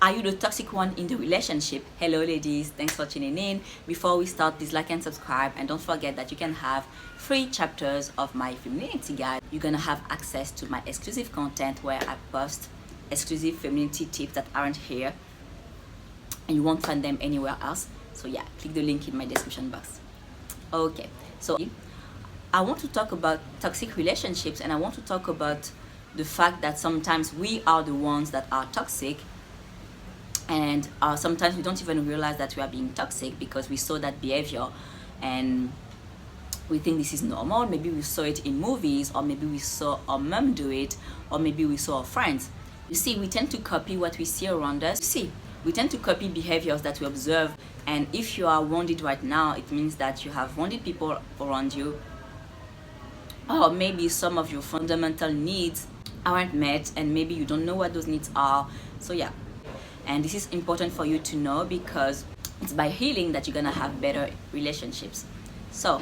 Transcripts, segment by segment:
Are you the toxic one in the relationship? Hello ladies, thanks for tuning in. Before we start, please like and subscribe, and don't forget that you can have free chapters of my femininity guide. You're gonna have access to my exclusive content where I post exclusive femininity tips that aren't here and you won't find them anywhere else. So yeah, click the link in my description box. Okay, so I want to talk about toxic relationships, and I want to talk about the fact that sometimes we are the ones that are toxic, and sometimes we don't even realize that we are being toxic because we saw that behavior and we think this is normal. Maybe we saw it in movies, or maybe we saw our mom do it, or maybe we saw our friends. You see, we tend to copy what we see around us. See, we tend to copy behaviors that we observe, and if you are wounded right now, it means that you have wounded people around you, or maybe some of your fundamental needs aren't met, and maybe you don't know what those needs are. So yeah, and this is important for you to know because it's by healing that you're gonna have better relationships. So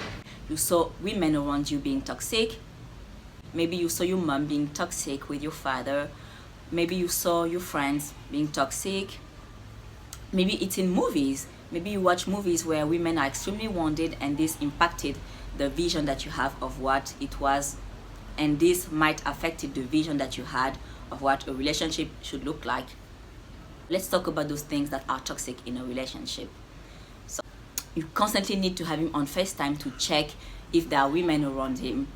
you saw women around you being toxic. Maybe you saw your mom being toxic with your father. Maybe you saw your friends being toxic. Maybe it's in movies. Maybe you watch movies where women are extremely wounded, and this impacted the vision that you have of what it was, and this might affect the vision that you had of what a relationship should look like. Let's talk about those things that are toxic in a relationship. So you constantly need to have him on FaceTime to check if there are women around him.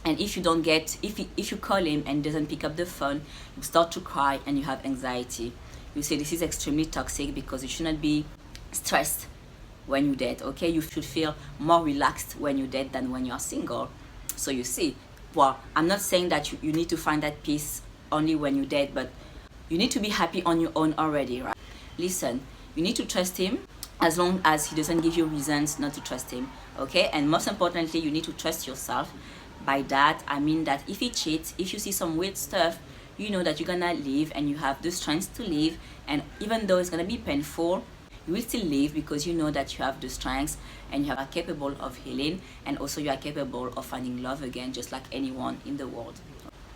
And if you don't get, if you call him and doesn't pick up the phone, you start to cry and you have anxiety. You say this is extremely toxic because you should not be stressed when you date, okay? You should feel more relaxed when you date than when you are single. So you see, well, I'm not saying that you need to find that peace only when you date, but you need to be happy on your own already, right? Listen, you need to trust him as long as he doesn't give you reasons not to trust him, okay? And most importantly, you need to trust yourself. By that, I mean that if he cheats, if you see some weird stuff, you know that you're gonna leave and you have the strength to leave. And even though it's gonna be painful, you will still leave because you know that you have the strength and you are capable of healing, and also you are capable of finding love again, just like anyone in the world.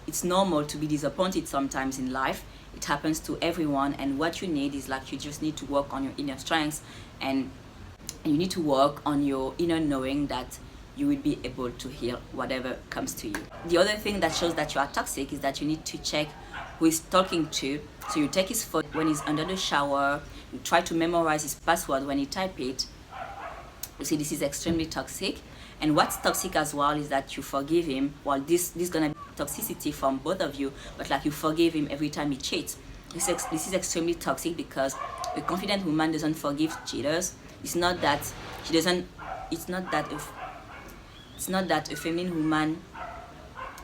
It's normal to be disappointed sometimes in life. It happens to everyone, and what you need is like you just need to work on your inner strengths, and you need to work on your inner knowing that you will be able to heal whatever comes to you. The other thing that shows that you are toxic is that you need to check who is talking to. So you take his phone when he's under the shower, you try to memorize his password when he type it. You see, this is extremely toxic. And what's toxic as well is that you forgive him. Well, this gonna be toxicity from both of you, but like you forgive him every time he cheats. This is extremely toxic because a confident woman doesn't forgive cheaters. It's not that a feminine woman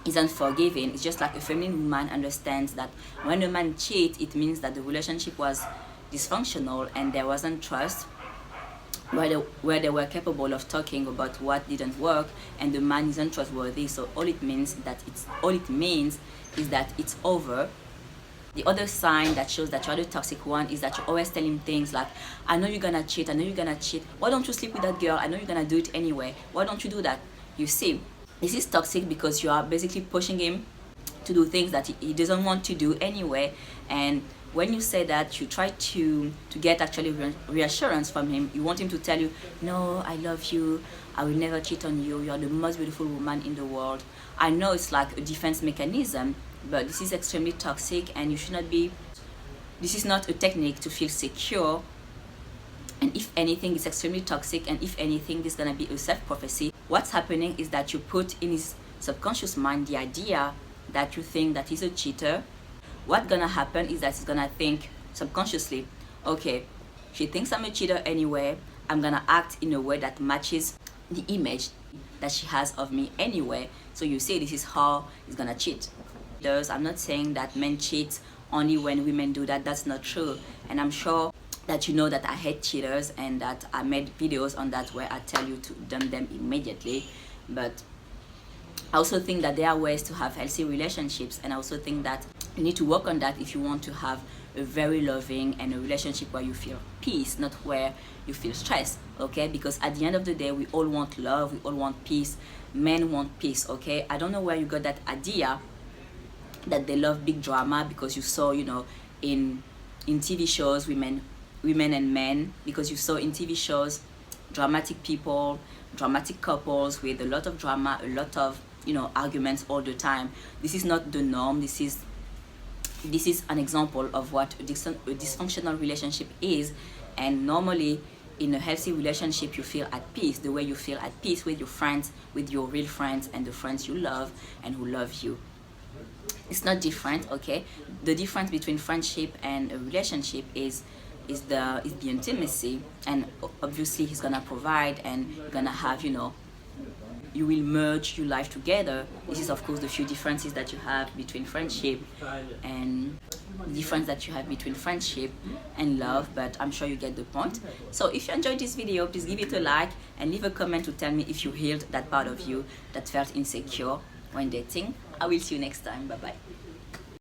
isn't forgiving. It's just like a feminine woman understands that when a man cheats, it means that the relationship was dysfunctional and there wasn't trust, where they were capable of talking about what didn't work, and the man isn't trustworthy. So all it means is that it's over. The other sign that shows that you're the toxic one is that you always tell him things like, I know you're gonna cheat, why don't you sleep with that girl, I know you're gonna do it anyway, why don't you do that? You see, this is toxic because you are basically pushing him to do things that he doesn't want to do anyway. And when you say that, you try to get actually reassurance from him. You want him to tell you, no, I love you, I will never cheat on you, you're the most beautiful woman in the world. I know it's like a defense mechanism, but this is extremely toxic, and you should not be, this is not a technique to feel secure. And if anything, it's extremely toxic, and if anything, this is gonna be a self-prophecy. What's happening is that you put in his subconscious mind the idea that you think that he's a cheater. What's gonna happen is that he's gonna think subconsciously, okay, she thinks I'm a cheater anyway, I'm gonna act in a way that matches the image that she has of me anyway. So you see, this is how he's gonna cheat. I'm not saying that men cheat only when women do that. That's not true. And I'm sure that you know that I hate cheaters, and that I made videos on that where I tell you to dump them immediately. But I also think that there are ways to have healthy relationships, and I also think that you need to work on that if you want to have a very loving and a relationship where you feel peace, not where you feel stress, okay? Because at the end of the day, we all want love, we all want peace. Men want peace, okay? I don't know where you got that idea that they love big drama because you saw, in in TV shows, women and men, because you saw in TV shows dramatic people, dramatic couples with a lot of drama, a lot of, you know, arguments all the time. This is not the norm. This is an example of what a dysfunctional relationship is. And normally in a healthy relationship, you feel at peace the way you feel at peace with your friends, with your real friends and the friends you love and who love you. It's not different, okay? The difference between friendship and a relationship is the intimacy, and obviously he's gonna provide, and you're gonna have, you know, you will merge your life together. This is of course the few differences that you have between friendship and difference that you have between friendship and love, but I'm sure you get the point. So if you enjoyed this video, please give it a like and leave a comment to tell me if you healed that part of you that felt insecure when dating. I will see you next time. Bye bye.